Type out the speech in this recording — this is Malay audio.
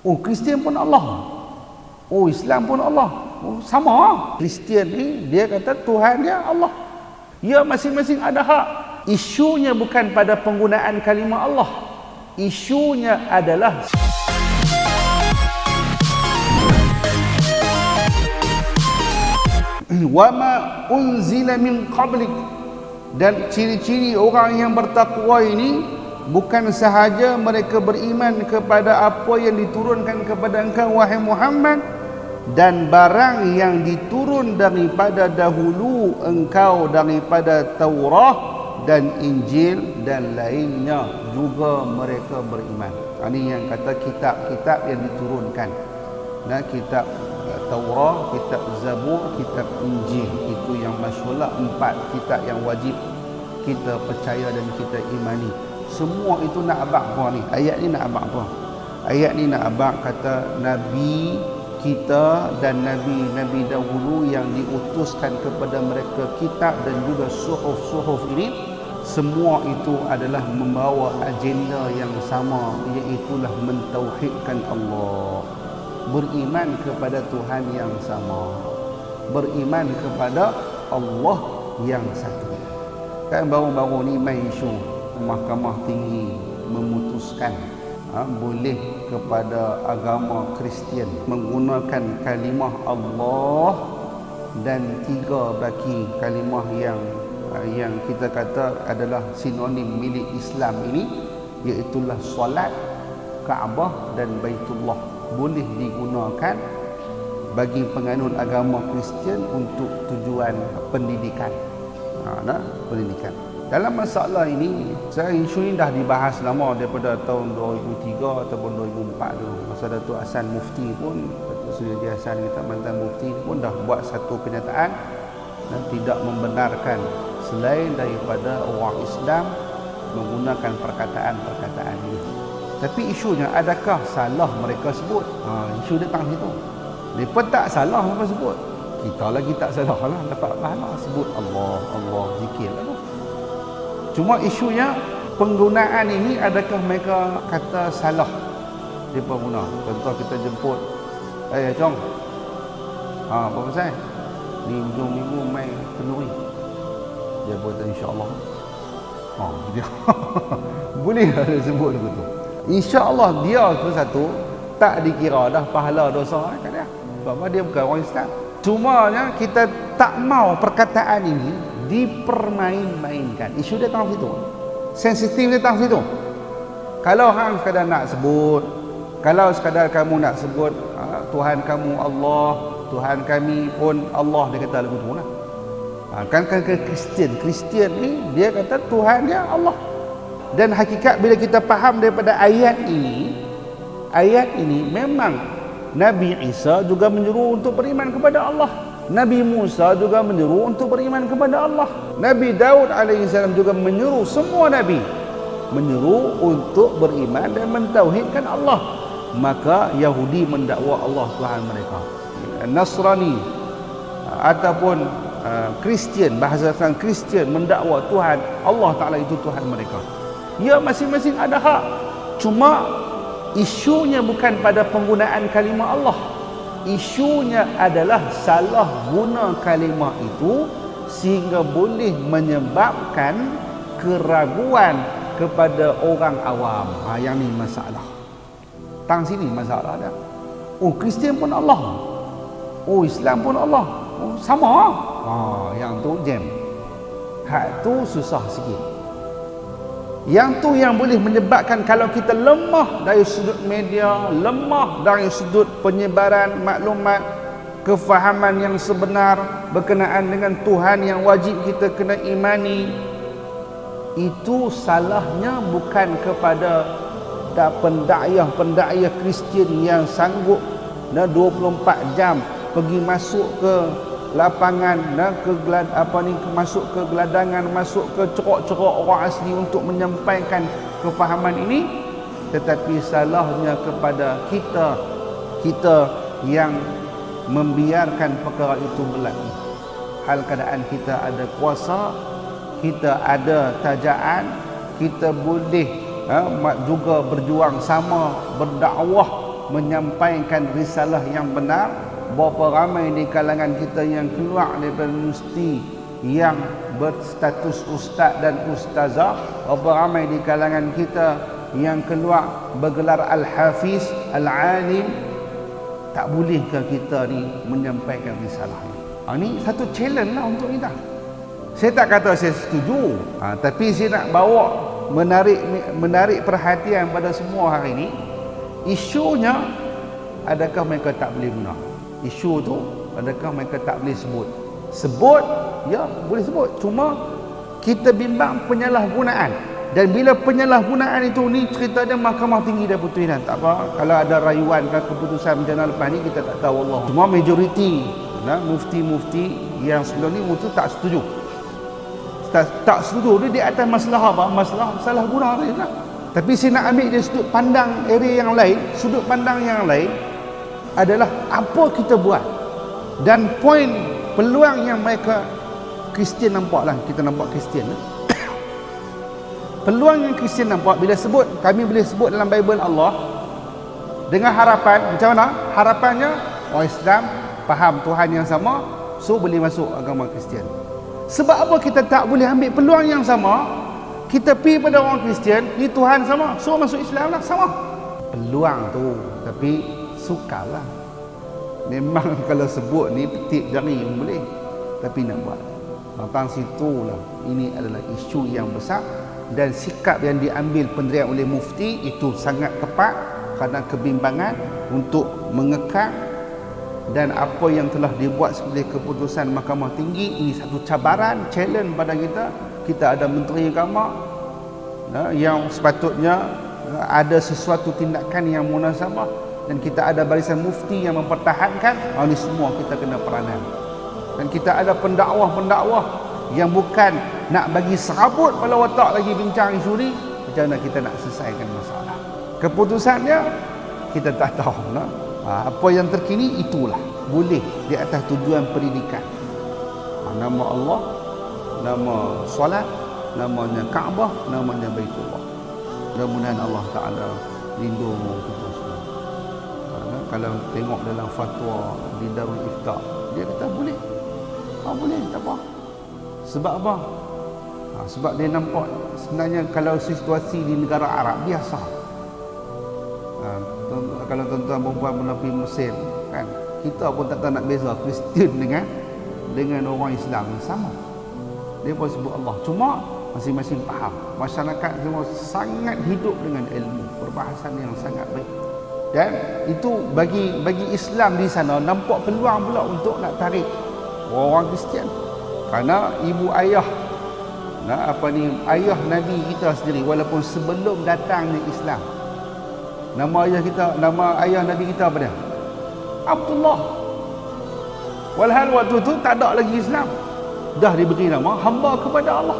Oh, Kristian pun Allah. Oh, Islam pun Allah. Oh, sama. Kristian ni dia kata Tuhan dia Allah. Ya, masing-masing ada hak. Isunya bukan pada penggunaan kalimah Allah. Isunya adalah wama unzila min qablik. Dan ciri-ciri orang yang bertakwa ini bukan sahaja mereka beriman kepada apa yang diturunkan kepada engkau wahai Muhammad, dan barang yang diturun daripada dahulu engkau daripada Taurat dan Injil dan lainnya juga mereka beriman. Ini yang kata kitab-kitab yang diturunkan. Nah, kitab Taurat, kitab Zabur, kitab Injil, itu yang masyhurlah 4 kitab yang wajib kita percaya dan kita imani. Semua itu nak abang apa ni? Ayat ni nak abang apa? Ayat ni nak abang kata Nabi kita dan Nabi-Nabi dahulu yang diutuskan kepada mereka kitab dan juga suhuf-suhuf ini, semua itu adalah membawa agenda yang sama, iaitulah mentauhidkan Allah, beriman kepada Tuhan yang sama, beriman kepada Allah yang satu. Kan baru-baru ni main isu Mahkamah Tinggi memutuskan boleh kepada agama Kristian menggunakan kalimah Allah dan 3 baki kalimah yang kita kata adalah sinonim milik Islam ini, iaitulah solat, Kaabah dan Baitullah, boleh digunakan bagi penganut agama Kristian untuk tujuan pendidikan. Pendidikan. Dalam masalah ini, isu ini dah dibahas lama daripada tahun 2003 ataupun 2004 dulu. Masa Datuk Hassan Mufti pun, Datuk Seri Haji Hassan kita mantan Mufti pun dah buat satu kenyataan dan tidak membenarkan selain daripada orang Islam menggunakan perkataan-perkataan ini. Tapi isunya, adakah salah mereka sebut? Isu dia tang situ. Mereka tak salah mereka sebut. Kita lagi tak salah lah, dapat pahala sebut Allah, Allah, zikir lah tu. Cuma isunya penggunaan ini, adakah mereka kata salah dia pengguna? Contoh kita jemput, Chong, apa pasal? Ni hujung minggu main kenduri. Dia kata insya-Allah. Dia boleh dia sebut begitu. Insya-Allah dia ke satu tak dikira dah pahala dosa kat dia. Sebab dia bukan orang Islam. Cumanya kita tak mau perkataan ini dipermain-mainkan. Isu dia tang situ. Sensitif dia tang situ. Kalau hang sekadar nak sebut, kalau sekadar kamu nak sebut Tuhan kamu Allah, Tuhan kami pun Allah, dia kata lagu tu lah. Kan Kristian ni dia kata Tuhan dia Allah. Dan hakikat bila kita faham daripada ayat ini memang Nabi Isa juga menyeru untuk beriman kepada Allah. Nabi Musa juga menyeru untuk beriman kepada Allah. Nabi Daud alaihissalam juga menyeru, semua Nabi menyeru untuk beriman dan mentauhidkan Allah. Maka Yahudi mendakwa Allah Tuhan mereka. Nasrani ataupun Kristian, bahasakan Kristian mendakwa Tuhan Allah Ta'ala itu Tuhan mereka. Ya, masing-masing ada hak. Cuma isunya bukan pada penggunaan kalimah Allah. Isunya adalah salah guna kalimah itu sehingga boleh menyebabkan keraguan kepada orang awam. Yang ni masalah. Tang sini masalah dia. Oh, Kristian pun Allah. Oh, Islam pun Allah. Oh, sama. Yang tu jam. Hak tu susah sikit. Yang tu yang boleh menyebabkan kalau kita lemah dari sudut media, lemah dari sudut penyebaran maklumat, kefahaman yang sebenar berkenaan dengan Tuhan yang wajib kita kena imani, itu salahnya bukan kepada pendakwah Kristian yang sanggup 24 jam pergi masuk ke lapangan, masuk ke geladangan, masuk ke cerok-cerok orang asli untuk menyampaikan kefahaman ini. Tetapi salahnya kepada kita yang membiarkan perkara itu berlaku. Hal keadaan kita ada kuasa, kita ada tajaan, kita boleh juga berjuang sama, berdakwah menyampaikan risalah yang benar. Berapa ramai di kalangan kita yang keluar daripada universiti yang berstatus ustaz dan ustazah. Berapa ramai di kalangan kita yang keluar bergelar al-hafiz, al-alim. Tak bolehkah kita ni menyampaikan risalah ni? Ini satu challenge lah untuk kita. Saya tak kata saya setuju, tapi saya nak bawa menarik perhatian pada semua hari ini. Isunya, adakah mereka tak boleh guna? Isu tu, adakah mereka tak boleh sebut? Sebut, ya boleh sebut. Cuma kita bimbang penyalahgunaan. Dan bila penyalahgunaan itu ni cerita dia Mahkamah Tinggi dah putuskan. Tak apa, kalau ada rayuan ke keputusan bencana lepas ni kita tak tahu Allah. Cuma majoriti mufti-mufti yang sebelum ni mufti tak setuju. Tak setuju dia di atas masalah apa? Masalah salah guna dia lah. Tapi saya nak ambil dia sudut pandang area yang lain. Sudut pandang yang lain adalah apa kita buat. Dan poin peluang yang mereka Kristian nampak lah. Kita nampak Kristian lah. Peluang yang Kristian nampak bila sebut, kami boleh sebut dalam Bible Allah dengan harapan, macam mana? Harapannya orang Islam faham Tuhan yang sama, so boleh masuk agama Kristian. Sebab apa kita tak boleh ambil peluang yang sama? Kita pergi pada orang Kristian, ni Tuhan sama, so masuk Islam lah, sama. Peluang tu, tapi sukarlah. Memang kalau sebut ni petik jari pun boleh, tapi nak buat. Tentang situlah, ini adalah isu yang besar. Dan sikap yang diambil pendirian oleh mufti itu sangat tepat kerana kebimbangan untuk mengekang. Dan apa yang telah dibuat sebagai keputusan Mahkamah Tinggi ini satu cabaran, challenge pada kita. Kita ada Menteri Agama yang sepatutnya ada sesuatu tindakan yang munasabah, dan kita ada barisan mufti yang mempertahankan. Ini semua kita kena peranan. Dan kita ada pendakwah-pendakwah yang bukan nak bagi serabut kepala otak lagi bincang isu ni. Macam mana kita nak selesaikan masalah? Keputusannya kita tak tahu. Apa yang terkini itulah boleh di atas tujuan pendidikan. Nama Allah, nama solat, namanya Kaabah, namanya Baitullah. Mudah-mudahan Allah Ta'ala lindung kita semua. Kalau tengok dalam fatwa di Darul Ifta, dia kata boleh. Boleh, tak apa. Sebab apa? Sebab dia nampak sebenarnya kalau situasi di negara Arab biasa. Kalau tuan-tuan perempuan pernah pergi Mesir kan, kita pun tak tahu nak beza Kristian dengan orang Islam sama. Dia pun sebut Allah. Cuma masing-masing faham. Masyarakat semua sangat hidup dengan ilmu, perbahasan yang sangat baik. Dan itu bagi Islam di sana nampak peluang pula untuk nak tarik orang Kristian. Kerana ibu ayah ayah Nabi kita sendiri, walaupun sebelum datangnya Islam, nama ayah Nabi kita apa dia? Abdullah. Walhal waktu tu tak ada lagi Islam, dah diberi nama hamba kepada Allah.